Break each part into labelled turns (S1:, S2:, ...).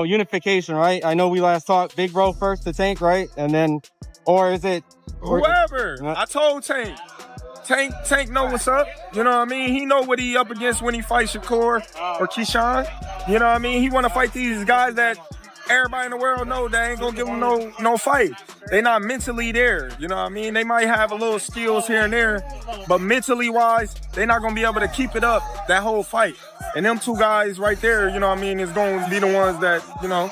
S1: unification, right? I know we last talked Big Bro first to Tank, right? And then, or is it
S2: whoever? I told Tank. Tank know what's up. You know what I mean? He know what he up against when he fights Shakur or Keyshawn. You know what I mean? He want to fight these guys that everybody in the world know that ain't gonna give him no fight. They not mentally there. You know what I mean? They might have a little skills here and there, but mentally wise, they not gonna be able to keep it up that whole fight. And them two guys right there, you know what I mean, is going to be the ones that, you know,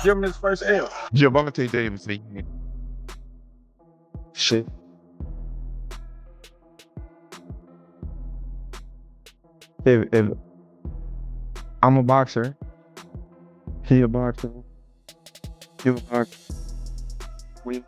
S2: give him his first L.
S3: Gervonta Davis. Shit. If I'm a boxer, he a boxer, you a boxer, we.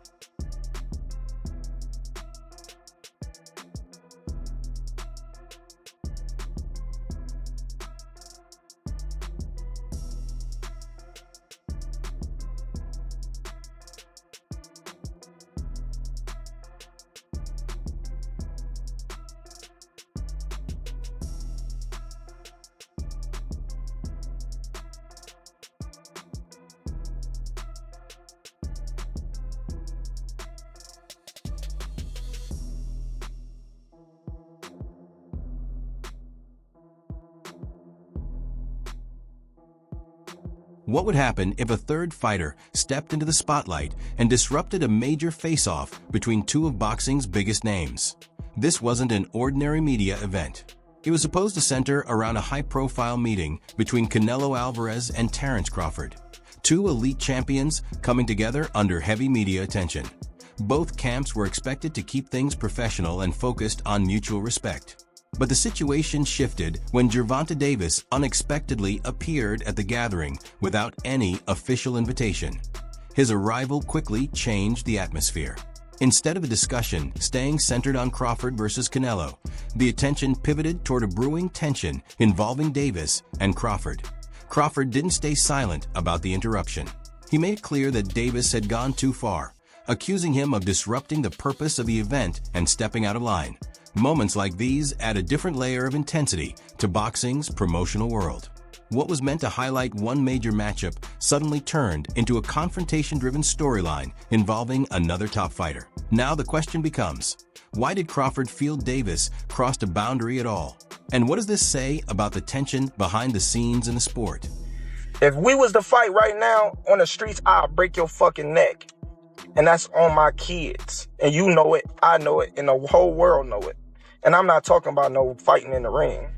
S4: What would happen if a third fighter stepped into the spotlight and disrupted a major face-off between two of boxing's biggest names? This wasn't an ordinary media event. It was supposed to center around a high-profile meeting between Canelo Alvarez and Terence Crawford, two elite champions coming together under heavy media attention. Both camps were expected to keep things professional and focused on mutual respect. But the situation shifted when Gervonta Davis unexpectedly appeared at the gathering without any official invitation. His arrival quickly changed the atmosphere. Instead of a discussion staying centered on Crawford versus Canelo, the attention pivoted toward a brewing tension involving Davis and Crawford. Crawford didn't stay silent about the interruption. He made clear that Davis had gone too far, accusing him of disrupting the purpose of the event and stepping out of line. Moments like these add a different layer of intensity to boxing's promotional world. What was meant to highlight one major matchup suddenly turned into a confrontation-driven storyline involving another top fighter. Now the question becomes, why did Crawford feel Davis crossed a boundary at all? And what does this say about the tension behind the scenes in the sport?
S2: If we was to fight right now on the streets, I'll break your fucking neck. And that's on my kids. And you know it, I know it, and the whole world know it. And I'm not talking about no fighting in the ring.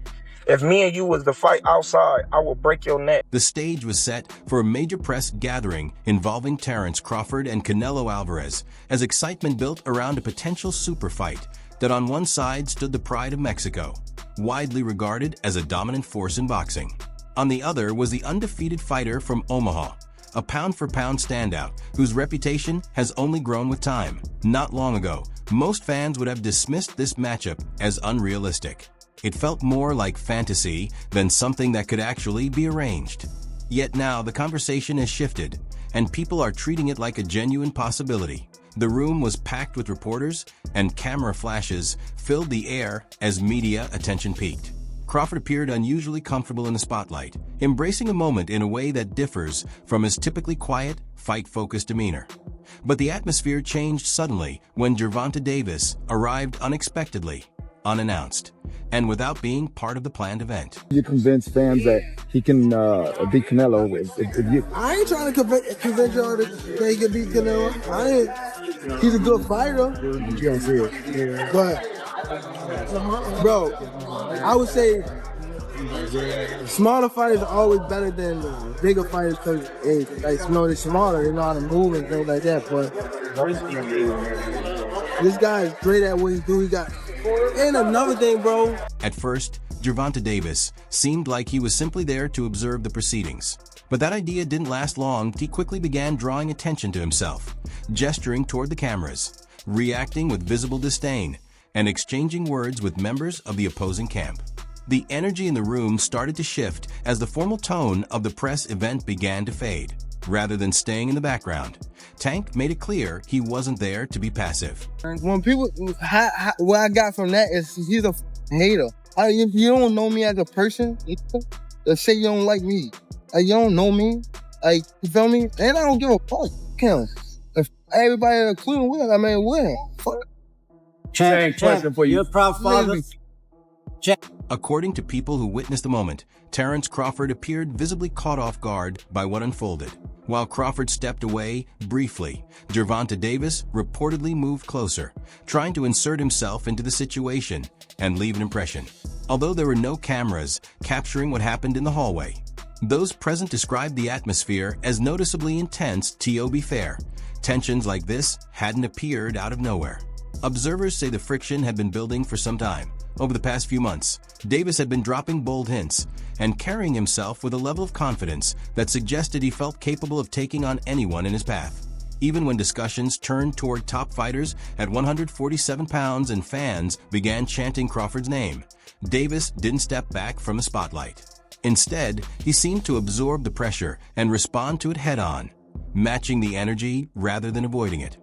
S2: If me and you was to fight outside, I will break your neck.
S4: The stage was set for a major press gathering involving Terence Crawford and Canelo Alvarez as excitement built around a potential super fight that on one side stood the pride of Mexico, widely regarded as a dominant force in boxing. On the other was the undefeated fighter from Omaha, a pound-for-pound standout whose reputation has only grown with time. Not long ago, most fans would have dismissed this matchup as unrealistic. It felt more like fantasy than something that could actually be arranged. Yet now the conversation has shifted, and people are treating it like a genuine possibility. The room was packed with reporters, and camera flashes filled the air as media attention peaked. Crawford appeared unusually comfortable in the spotlight, embracing a moment in a way that differs from his typically quiet, fight-focused demeanor. But the atmosphere changed suddenly when Gervonta Davis arrived unexpectedly, unannounced, and without being part of the planned event.
S5: You convince fans that he can beat Canelo.
S6: I ain't trying to convince y'all that he can beat Canelo. He's a good fighter. But, bro, I would say smaller fighters are always better than bigger fighters because they're smaller, they know how to move and things like that. But this guy is great at what he do. And another thing, bro.
S4: At first, Gervonta Davis seemed like he was simply there to observe the proceedings. But that idea didn't last long. He quickly began drawing attention to himself, gesturing toward the cameras, reacting with visible disdain, and exchanging words with members of the opposing camp. The energy in the room started to shift as the formal tone of the press event began to fade. Rather than staying in the background, Tank made it clear he wasn't there to be passive.
S6: When people, what I got from that is he's a hater. If you don't know me as a person, let's say you don't like me. You don't know me. Like, you feel me? And I don't give a fuck. Him. If everybody including Will, I mean, win. Fuck.
S5: Same question for you.
S7: You're a proud father.
S4: According to people who witnessed the moment, Terence Crawford appeared visibly caught off guard by what unfolded. While Crawford stepped away briefly, Gervonta Davis reportedly moved closer, trying to insert himself into the situation and leave an impression. Although there were no cameras capturing what happened in the hallway, those present described the atmosphere as noticeably intense. To be fair, tensions like this hadn't appeared out of nowhere. Observers say the friction had been building for some time. Over the past few months, Davis had been dropping bold hints and carrying himself with a level of confidence that suggested he felt capable of taking on anyone in his path. Even when discussions turned toward top fighters at 147 pounds and fans began chanting Crawford's name, Davis didn't step back from the spotlight. Instead, he seemed to absorb the pressure and respond to it head-on, matching the energy rather than avoiding it.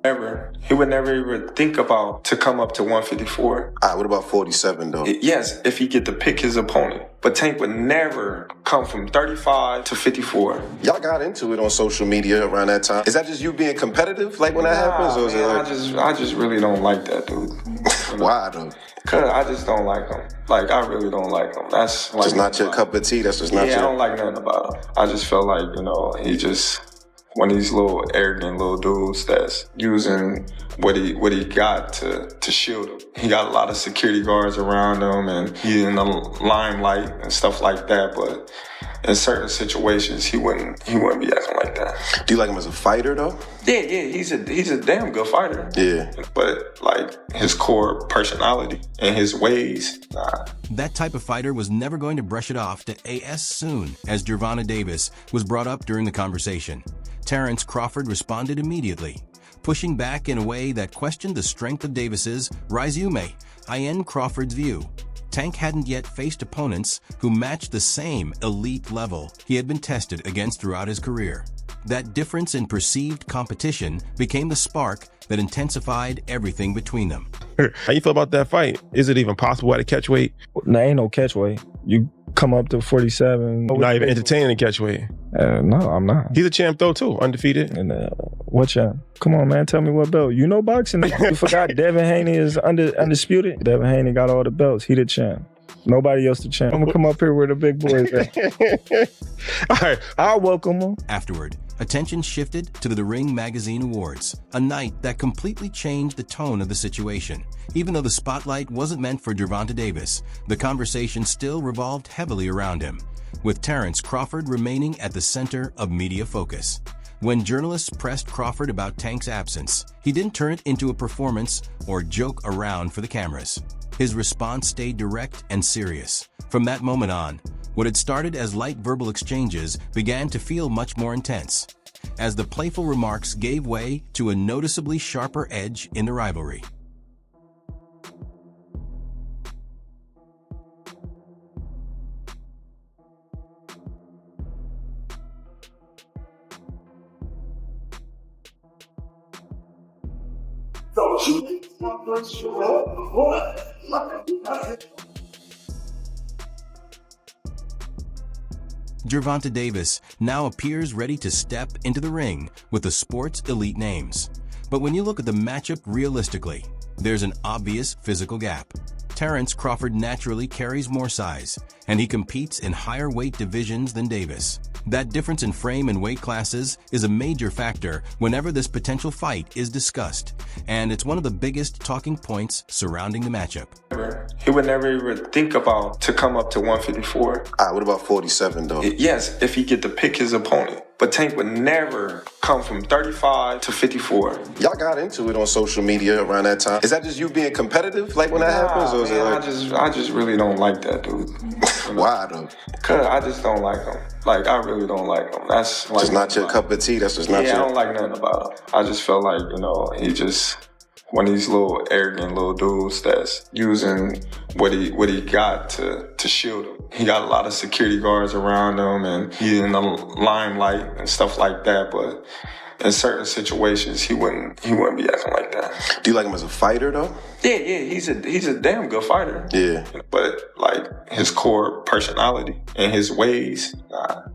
S2: He would never even think about to come up to 154.
S8: All right, what about 47 though?
S2: Yes, if he get to pick his opponent. But Tank would never come from 35 to 54.
S8: Y'all got into it on social media around that time. Is that just you being competitive, like when that happens, or is it like...
S2: I just really don't like that dude.
S8: Why though?
S2: Cause I just don't like him. Like, I really don't like him. That's like
S8: just not your cup of tea. That's just not your...
S2: I don't like nothing about him. I just felt like, he just one of these little arrogant little dudes that's using what he got to shield him. He got a lot of security guards around him, and he's in the limelight and stuff like that. But in certain situations, he wouldn't be acting like that.
S8: Do you like him as a fighter though?
S2: Yeah, he's a damn good fighter.
S8: Yeah.
S2: But like his core personality and his ways, nah.
S4: That type of fighter was never going to brush it off to as soon as Gervonta Davis was brought up during the conversation. Terence Crawford responded immediately, pushing back in a way that questioned the strength of Davis's resume. In Crawford's view, Tank hadn't yet faced opponents who matched the same elite level he had been tested against throughout his career. That difference in perceived competition became the spark that intensified everything between them.
S9: How you feel about that fight? Is it even possible at a catch weight?
S3: No, ain't no catch weight. You come up to 47.
S9: You're not even entertaining a catch weight.
S3: No, I'm not.
S9: He's a champ though too, undefeated.
S3: And what champ? Come on, man, tell me what belt. You know boxing. You forgot Devin Haney is undisputed. Devin Haney got all the belts. He the champ. Nobody else the champ. I'm gonna come up here where the big boys at.
S9: All right,
S3: I'll welcome him.
S4: Afterward, attention shifted to the Ring Magazine Awards, a night that completely changed the tone of the situation. Even though the spotlight wasn't meant for Gervonta Davis, the conversation still revolved heavily around him, with Terence Crawford remaining at the center of media focus. When journalists pressed Crawford about Tank's absence, he didn't turn it into a performance or joke around for the cameras. His response stayed direct and serious. From that moment on, what had started as light verbal exchanges began to feel much more intense, as the playful remarks gave way to a noticeably sharper edge in the rivalry. Gervonta Davis now appears ready to step into the ring with the sport's elite names. But when you look at the matchup realistically, there's an obvious physical gap. Terence Crawford naturally carries more size, and he competes in higher weight divisions than Davis. That difference in frame and weight classes is a major factor whenever this potential fight is discussed, and it's one of the biggest talking points surrounding the matchup.
S2: He would never even think about to come up to 154.
S8: All right, what about 47 though?
S2: Yes, if he get to pick his opponent. But Tank would never come from 35 to 54.
S8: Y'all got into it on social media around that time. Is that just you being competitive, like when that happens, or is it like...
S2: I just really don't like that dude.
S8: Why though?
S2: Cause I just don't like him. Like, I really don't like him. That's like
S8: just not your cup of tea. That's just not your...
S2: I don't like nothing about him. I just felt like, he just one of these little arrogant little dudes that's using what he got to to shield him. He got a lot of security guards around him, and he's in the limelight and stuff like that. But in certain situations, he wouldn't be acting like that.
S8: Do you like him as a fighter though?
S2: Yeah, he's a damn good fighter.
S8: Yeah.
S2: But like his core personality and his ways.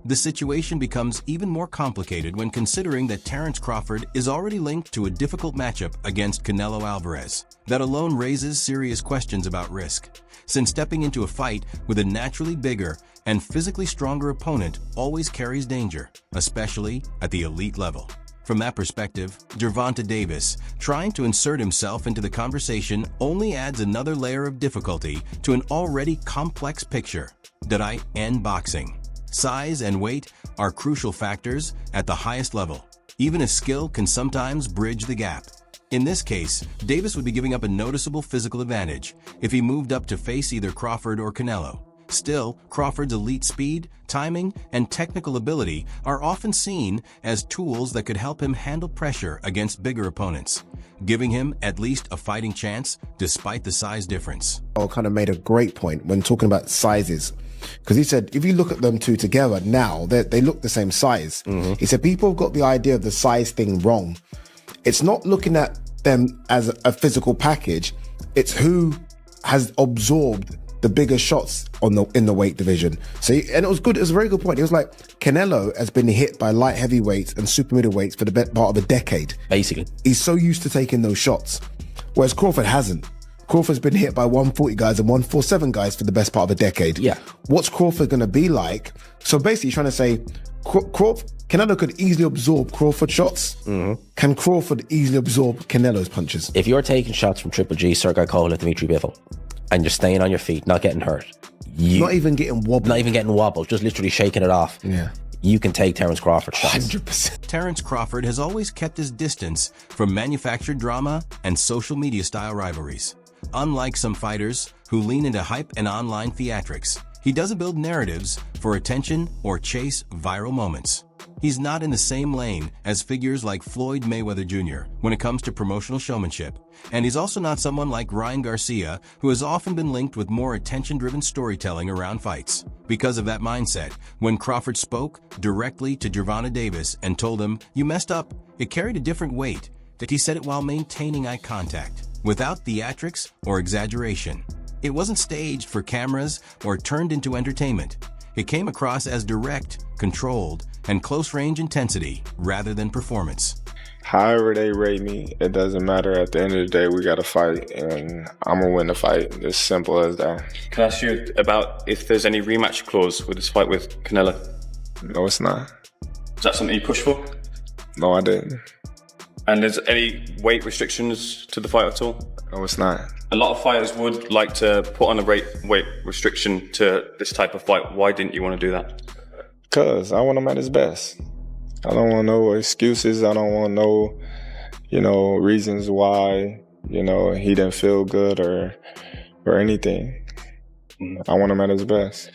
S4: The situation becomes even more complicated when considering that Terence Crawford is already linked to a difficult matchup against Canelo Alvarez. That alone raises serious questions about risk, since stepping into a fight with a naturally bigger and physically stronger opponent always carries danger, especially at the elite level. From that perspective, Gervonta Davis trying to insert himself into the conversation only adds another layer of difficulty to an already complex picture. In boxing, size and weight are crucial factors at the highest level, even if skill can sometimes bridge the gap. In this case, Davis would be giving up a noticeable physical advantage if he moved up to face either Crawford or Canelo. Still, Crawford's elite speed, timing, and technical ability are often seen as tools that could help him handle pressure against bigger opponents, giving him at least a fighting chance despite the size difference.
S7: Kind of made a great point when talking about sizes, because he said if you look at them two together now, they look the same size. He said people have got the idea of the size thing wrong. It's not looking at them as a physical package, it's who has absorbed the bigger shots in the weight division. And it was good. It was a very good point. It was like Canelo has been hit by light heavyweights and super middleweights for the best part of a decade.
S10: Basically,
S7: he's so used to taking those shots, whereas Crawford hasn't. Crawford's been hit by 140 guys and 147 guys for the best part of a decade.
S10: Yeah.
S7: What's Crawford going to be like? So basically, he's trying to say Canelo could easily absorb Crawford shots. Can Crawford easily absorb Canelo's punches?
S10: If you're taking shots from Triple G, Sergey Kovalev, and Dmitry Bivol, and you're staying on your feet, not getting hurt,
S7: not even getting wobbled,
S10: just literally shaking it off.
S7: Yeah.
S10: You can take Terence Crawford shots.
S7: 100%.
S4: Terence Crawford has always kept his distance from manufactured drama and social media style rivalries. Unlike some fighters who lean into hype and online theatrics, he doesn't build narratives for attention or chase viral moments. He's not in the same lane as figures like Floyd Mayweather Jr. when it comes to promotional showmanship. And he's also not someone like Ryan Garcia, who has often been linked with more attention-driven storytelling around fights. Because of that mindset, when Crawford spoke directly to Gervonta Davis and told him, "You messed up," it carried a different weight, that he said it while maintaining eye contact, without theatrics or exaggeration. It wasn't staged for cameras or turned into entertainment. It came across as direct, controlled, and close-range intensity rather than performance.
S2: However they rate me, it doesn't matter. At the end of the day, we got to fight, and I'm going to win the fight. It's simple as that.
S11: Can I ask you about if there's any rematch clause with this fight with Canelo?
S2: No, it's not.
S11: Is that something you push for?
S2: No, I didn't.
S11: And is any weight restrictions to the fight at all?
S2: No, it's not.
S11: A lot of fighters would like to put on a weight restriction to this type of fight. Why didn't you want to do that?
S2: Because I want him at his best. I don't want no excuses. I don't want no, reasons why, he didn't feel good or anything. I want him at his best.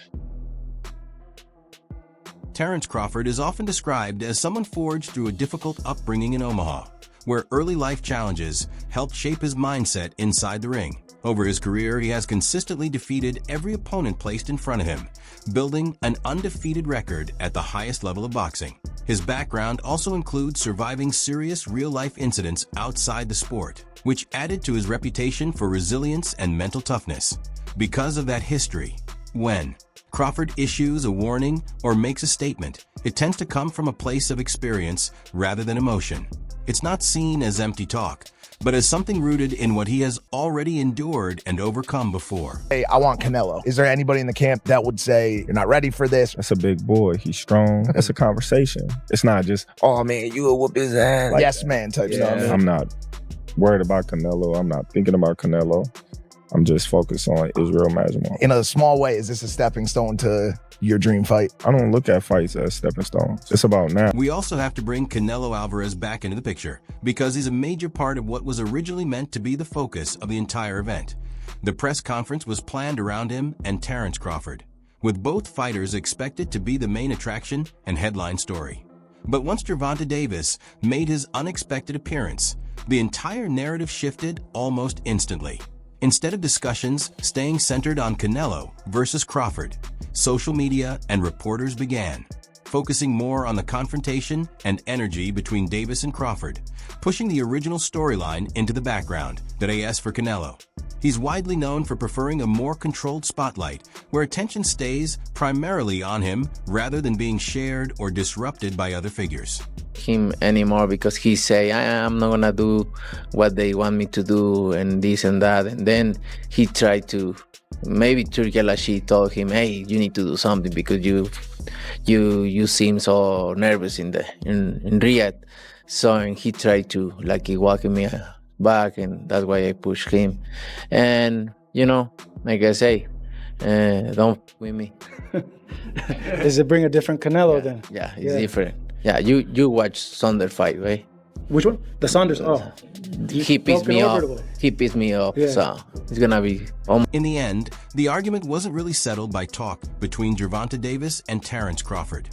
S4: Terence Crawford is often described as someone forged through a difficult upbringing in Omaha, where early life challenges helped shape his mindset inside the ring. Over his career, he has consistently defeated every opponent placed in front of him, building an undefeated record at the highest level of boxing. His background also includes surviving serious real-life incidents outside the sport, which added to his reputation for resilience and mental toughness. Because of that history, when Crawford issues a warning or makes a statement, it tends to come from a place of experience rather than emotion. It's not seen as empty talk, but as something rooted in what he has already endured and overcome before.
S12: Hey, I want Canelo. Is there anybody in the camp that would say, you're not ready for this?
S3: That's a big boy. He's strong. That's a conversation. It's not just, oh man, you will whoop his ass.
S12: Like yes, man type stuff.
S3: I'm not worried about Canelo. I'm not thinking about Canelo. I'm just focused on Israel Majimov.
S12: In a small way, is this a stepping stone to your dream fight?
S3: I don't look at fights as stepping stones. It's about now.
S4: We also have to bring Canelo Alvarez back into the picture because he's a major part of what was originally meant to be the focus of the entire event. The press conference was planned around him and Terence Crawford, with both fighters expected to be the main attraction and headline story. But once Gervonta Davis made his unexpected appearance, the entire narrative shifted almost instantly. Instead of discussions staying centered on Canelo versus Crawford, social media and reporters began, focusing more on the confrontation and energy between Davis and Crawford, pushing the original storyline into the background. As for Canelo, he's widely known for preferring a more controlled spotlight, where attention stays primarily on him rather than being shared or disrupted by other figures.
S13: Him anymore because he say I'm not gonna do what they want me to do and this and that, and then he tried to, maybe Turki Al-Ashi told him, hey, you need to do something because you seem so nervous in Riyadh. So and he tried to he walking me back, and that's why I pushed him. And like I say, don't with me.
S14: Does it bring a different Canelo then?
S13: Yeah, it's different. Yeah, you watch Saunders fight, right?
S14: Which one? The Saunders. Oh,
S13: he pissed me off. He pissed me off. Yeah. So it's gonna be.
S4: In the end, the argument wasn't really settled by talk between Gervonta Davis and Terence Crawford.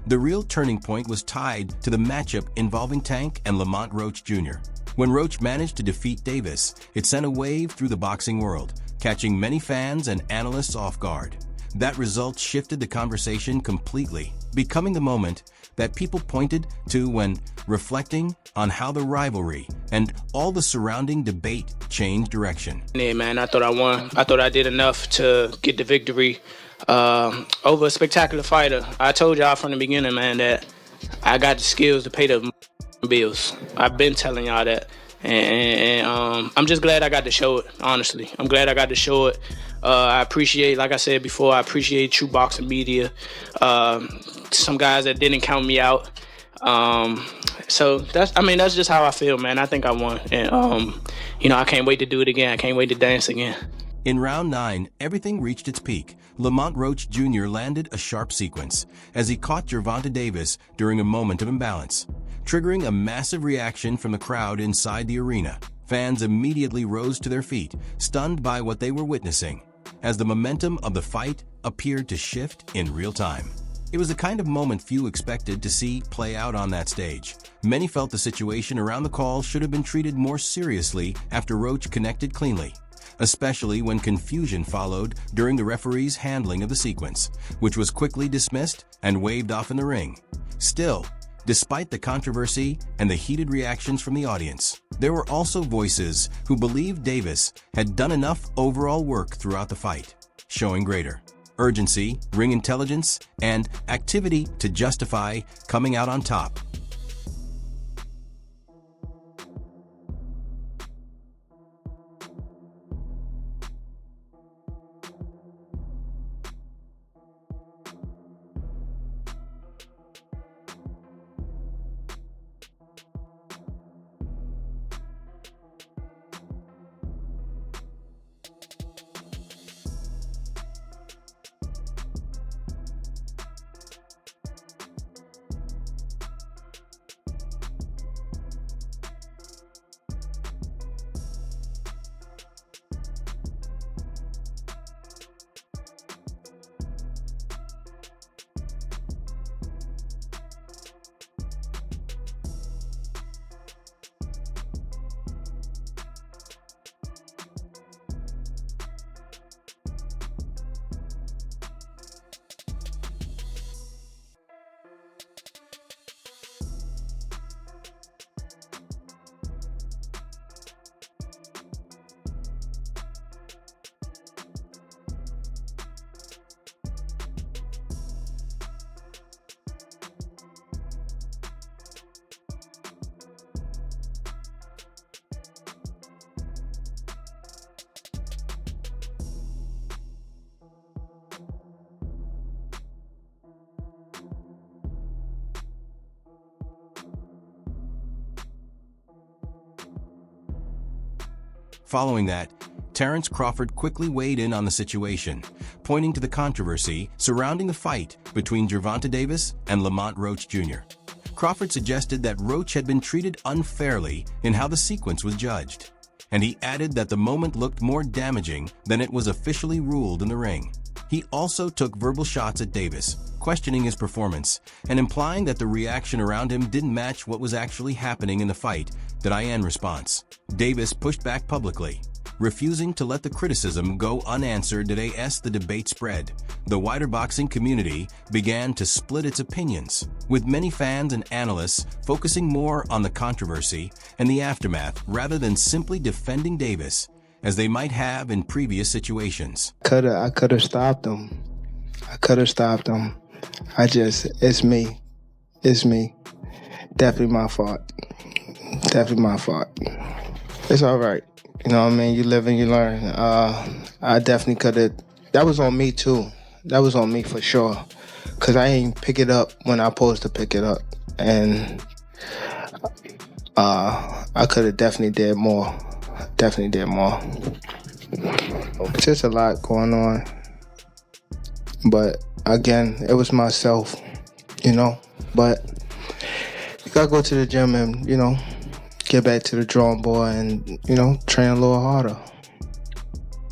S4: The real turning point was tied to the matchup involving Tank and Lamont Roach Jr. When Roach managed to defeat Davis, it sent a wave through the boxing world, catching many fans and analysts off guard. That result shifted the conversation completely, becoming the moment that people pointed to when reflecting on how the rivalry and all the surrounding debate changed direction.
S15: Yeah, man, I thought I won. I thought I did enough to get the victory over a spectacular fighter. I told y'all from the beginning, man, that I got the skills to pay the bills. I've been telling y'all that. And I'm just glad I got to show it, honestly. I'm glad I got to show it. I appreciate, like I said before, I appreciate True Boxing Media. Some guys that didn't count me out. So that's just how I feel, man. I think I won. And, I can't wait to do it again. I can't wait to dance again.
S4: In round 9, everything reached its peak. Lamont Roach Jr. landed a sharp sequence as he caught Gervonta Davis during a moment of imbalance, triggering a massive reaction from the crowd inside the arena. Fans immediately rose to their feet, stunned by what they were witnessing, as the momentum of the fight appeared to shift in real time. It was the kind of moment few expected to see play out on that stage. Many felt the situation around the call should have been treated more seriously after Roach connected cleanly, especially when confusion followed during the referee's handling of the sequence, which was quickly dismissed and waved off in the ring. Still, despite the controversy and the heated reactions from the audience, there were also voices who believed Davis had done enough overall work throughout the fight, showing greater urgency, ring intelligence, and activity to justify coming out on top. Following that, Terence Crawford quickly weighed in on the situation, pointing to the controversy surrounding the fight between Gervonta Davis and Lamont Roach Jr. Crawford suggested that Roach had been treated unfairly in how the sequence was judged, and he added that the moment looked more damaging than it was officially ruled in the ring. He also took verbal shots at Davis, questioning his performance and implying that the reaction around him didn't match what was actually happening in the fight. In response, Davis pushed back publicly, refusing to let the criticism go unanswered as the debate spread. The wider boxing community began to split its opinions, with many fans and analysts focusing more on the controversy and the aftermath rather than simply defending Davis, as they might have in previous situations.
S16: I could have stopped him. It's me. Definitely my fault. It's all right. You know what I mean? You live and you learn. I definitely could have. That was on me too. That was on me for sure. Because I ain't pick it up when I supposed to pick it up. And I could have definitely did more. Just a lot going on. But again, it was myself, you know. But you gotta go to the gym and, you know, get back to the drawing board and, you know, train a little harder.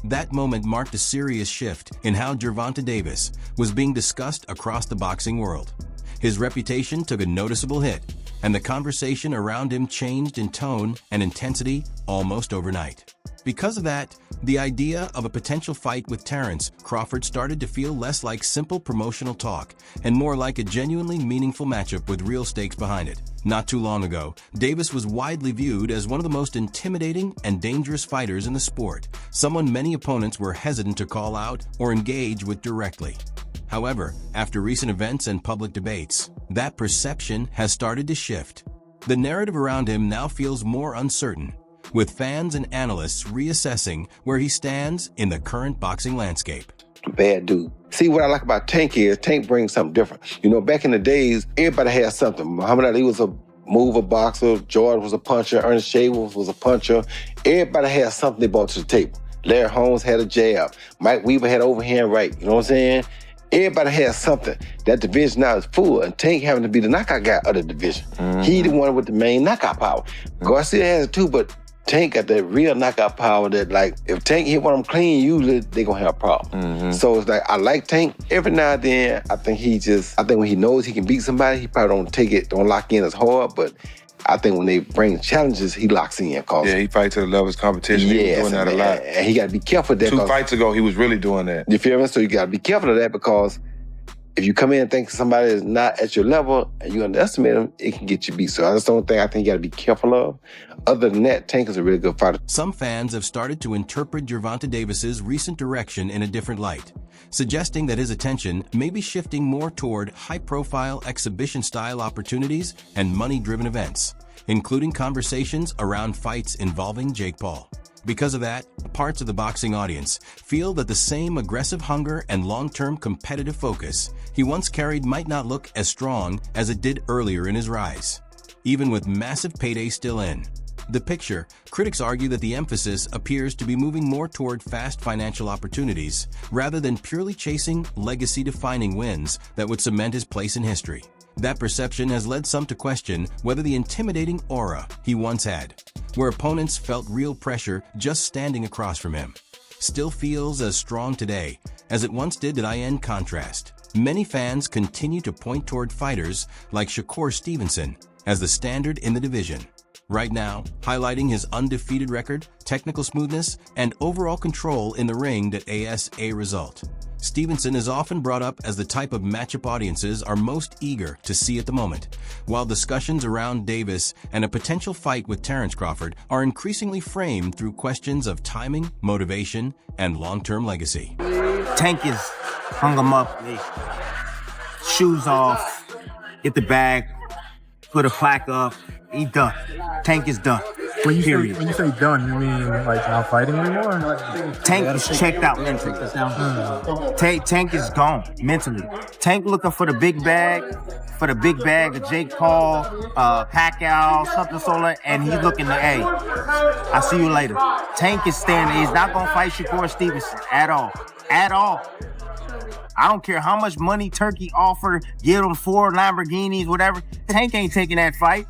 S4: That moment marked a serious shift in how Gervonta Davis was being discussed across the boxing world. His reputation took a noticeable hit, and the conversation around him changed in tone and intensity almost overnight. Because of that, the idea of a potential fight with Terence Crawford started to feel less like simple promotional talk and more like a genuinely meaningful matchup with real stakes behind it. Not too long ago, Davis was widely viewed as one of the most intimidating and dangerous fighters in the sport, someone many opponents were hesitant to call out or engage with directly. However, after recent events and public debates, that perception has started to shift. The narrative around him now feels more uncertain, with fans and analysts reassessing where he stands in the current boxing landscape.
S17: Bad dude. See, what I like about Tank is Tank brings something different. You know, back in the days, everybody had something. Muhammad Ali was a mover boxer, George was a puncher, Ernest Shavers was a puncher. Everybody had something they brought to the table. Larry Holmes had a jab. Mike Weaver had overhand right. You know what I'm saying? Everybody has something. That division now is full, and Tank having to be the knockout guy of the division. He the one with the main knockout power. Garcia has it too, but Tank got that real knockout power that, like, if Tank hit one of them clean, usually they gonna have a problem. So it's like, I like Tank. Every now and then, I think when he knows he can beat somebody, he probably don't lock in as hard, but I think when they bring challenges, he locks in.
S18: Yeah, he fights to the level of his competition.
S17: Yes,
S18: he was doing that a lot.
S17: And he got to be careful of that.
S18: 2 fights ago, he was really doing that.
S17: You feel me? So you got to be careful of that, because if you come in and think somebody is not at your level and you underestimate them, it can get you beat. So that's the only thing I think you got to be careful of. Other than that, Tank is a really good fighter.
S4: Some fans have started to interpret Gervonta Davis's recent direction in a different light, suggesting that his attention may be shifting more toward high-profile exhibition-style opportunities and money-driven events, including conversations around fights involving Jake Paul. Because of that, parts of the boxing audience feel that the same aggressive hunger and long-term competitive focus he once carried might not look as strong as it did earlier in his rise, even with massive payday still in. The picture, critics argue that the emphasis appears to be moving more toward fast financial opportunities rather than purely chasing legacy-defining wins that would cement his place in history. That perception has led some to question whether the intimidating aura he once had, where opponents felt real pressure just standing across from him, still feels as strong today as it once did. In contrast, many fans continue to point toward fighters like Shakur Stevenson as the standard in the division, right now highlighting his undefeated record, technical smoothness, and overall control in the ring that as a result. Stevenson is often brought up as the type of matchup audiences are most eager to see at the moment, while discussions around Davis and a potential fight with Terence Crawford are increasingly framed through questions of timing, motivation, and long-term legacy.
S19: Tank is hung him up, shoes off, get the bag, put a plaque up, he done. Tank is done.
S3: When you say done, you mean like not fighting anymore?
S19: Tank is checked out mentally. Tank is gone mentally. Tank looking for the big bag, of Jake Paul, Pacquiao, something solo, and he's looking to, hey, I'll see you later. Tank is standing. He's not gonna fight Shakur Stevenson at all. I don't care how much money Turkey offered, give him 4 Lamborghinis, whatever. Tank ain't taking that fight.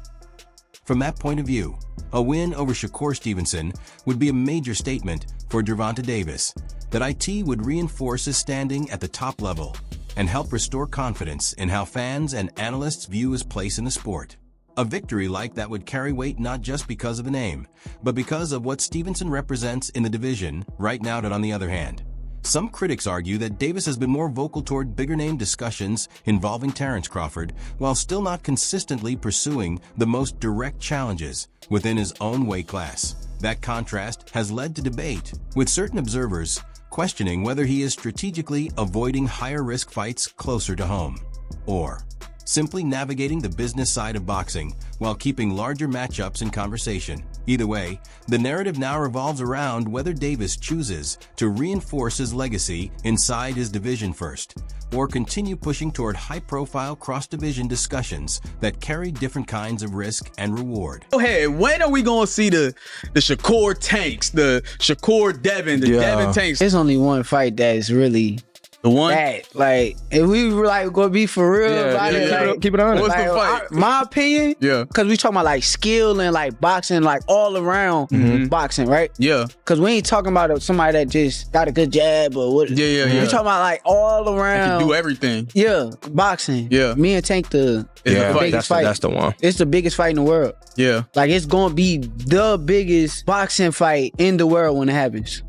S4: From that point of view, a win over Shakur Stevenson would be a major statement for Gervonta Davis that IT would reinforce his standing at the top level and help restore confidence in how fans and analysts view his place in the sport. A victory like that would carry weight not just because of the name, but because of what Stevenson represents in the division right now. On the other hand, some critics argue that Davis has been more vocal toward bigger name discussions involving Terence Crawford, while still not consistently pursuing the most direct challenges within his own weight class. That contrast has led to debate, with certain observers questioning whether he is strategically avoiding higher-risk fights closer to home, or simply navigating the business side of boxing while keeping larger matchups in conversation. Either way, the narrative now revolves around whether Davis chooses to reinforce his legacy inside his division first, or continue pushing toward high-profile cross-division discussions that carry different kinds of risk and reward.
S20: Go ahead, when are we gonna see the Shakur Tanks, the Shakur Devin, the Devin Tanks?
S13: There's only one fight that is really
S20: the one
S13: that, like, if we were like gonna be for real about it, like,
S3: keep it on.
S20: What's
S13: like,
S20: the fight?
S13: My opinion, because we talking about like skill and like boxing, like all around boxing, right?
S20: Yeah.
S13: Because we ain't talking about somebody that just got a good jab or what.
S20: Yeah.
S13: We talking about like all around.
S20: Can do everything.
S13: Yeah, boxing.
S20: Yeah.
S13: Me and Tank the biggest fight.
S3: That's the one.
S13: It's the biggest fight in the world.
S20: Yeah.
S13: Like it's gonna be the biggest boxing fight in the world when it happens.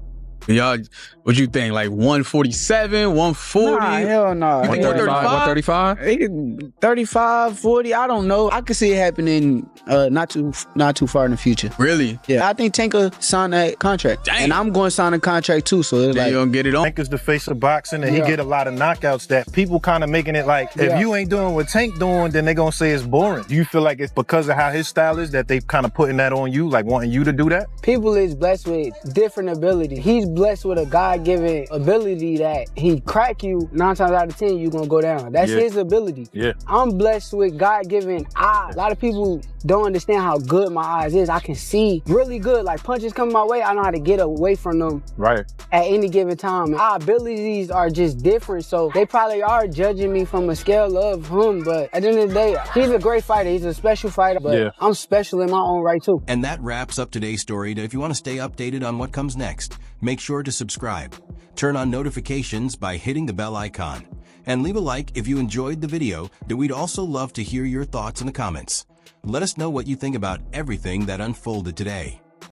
S20: Y'all, what you think? Like 147, 140?
S13: Nah, hell no.
S20: 135?
S13: 35, 40, I don't know. I could see it happening not too far in the future.
S20: Really?
S13: Yeah. I think Tank will sign that contract.
S20: Dang.
S13: And I'm going to sign a contract too. So it's
S20: Then
S13: like,
S20: you gonna get it on?
S21: Tank is the face of boxing, and he get a lot of knockouts that people kind of making it like, if you ain't doing what Tank doing, then they gonna say it's boring. Do you feel like it's because of how his style is that they kind of putting that on you, like wanting you to do that?
S13: people is blessed with different abilities. He's blessed with a God-given ability that he crack you 9 times out of 10, you gonna go down. That's his ability.
S21: Yeah.
S13: I'm blessed with God-given eyes. A lot of people don't understand how good my eyes is. I can see really good. Like punches coming my way, I know how to get away from them
S21: Right.
S13: at any given time. Our abilities are just different, so they probably are judging me from a scale of him, but at the end of the day, he's a great fighter. He's a special fighter, but I'm special in my own right too.
S4: And that wraps up today's story. If you want to stay updated on what comes next, make sure to subscribe. Turn on notifications by hitting the bell icon. And leave a like if you enjoyed the video. We'd also love to hear your thoughts in the comments. Let us know what you think about everything that unfolded today.